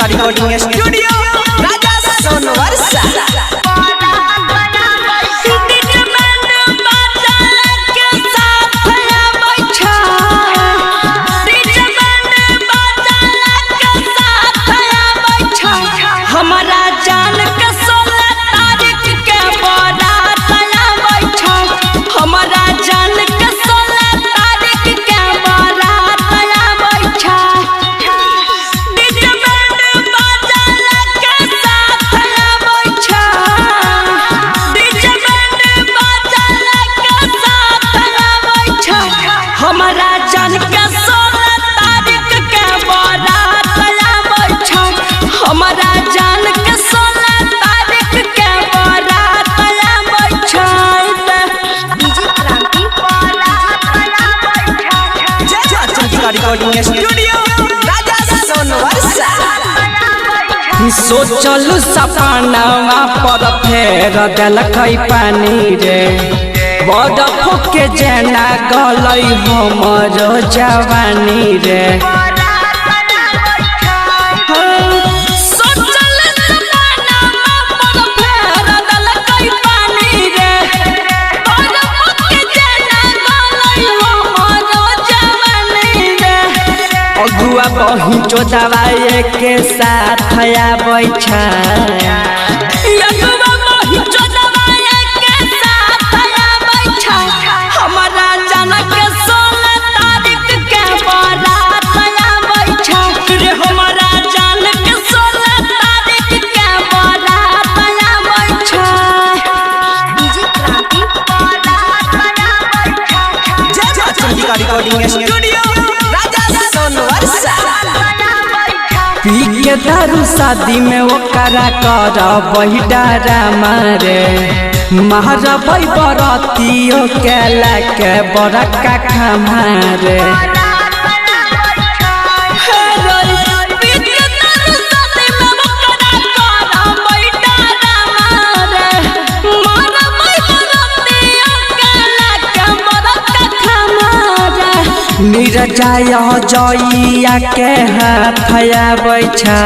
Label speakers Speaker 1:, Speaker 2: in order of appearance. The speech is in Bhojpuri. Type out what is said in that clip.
Speaker 1: रिकॉर्डिंग स्टूडियो राजा सोनवर्षा।
Speaker 2: हमारा जान के 16 तारीख के बारात बैठा, हमारा जान के 16 तारीख के बारात बैठा। डीजे बैंड बाजा के साथ बैठा, डीजे बैंड बाजा के साथ बैठा। हमारा जान के 16 तारीख के बारात बैठा, हमारा जान के 16 तारीख के बारात बैठा।
Speaker 1: डीजे क्रांति रिकॉर्डिंग स्टूडियो राजा सोनवर्षा।
Speaker 2: सोचल सपनावा पर फेर देलकै पानी रे, बर्फ के जेना गलै हमर जवानी रे। सोचल सपनावा पर फेर देलकै पानी रे, बर्फ के जेना गलै हमर जवानी रे। अगुआ बहिन चोदावाए के साथ बैठा, अगुआ बहिन चोदावाए के साथ बैठा। हमारा जान के 16 तारीख के बारात बैठा रे, हमारा जान के 16 तारीख के बारात बैठा।
Speaker 1: डीजे क्रांति रिकॉर्डिंग स्टूडियो राजा सोनवर्षा।
Speaker 2: पी के दारू शादी में ओकरा कर बही डारा मारे, महारा भाई बरतियो के लाके बड़का खमारे। नीरजाय जइया के हाथ बैठा।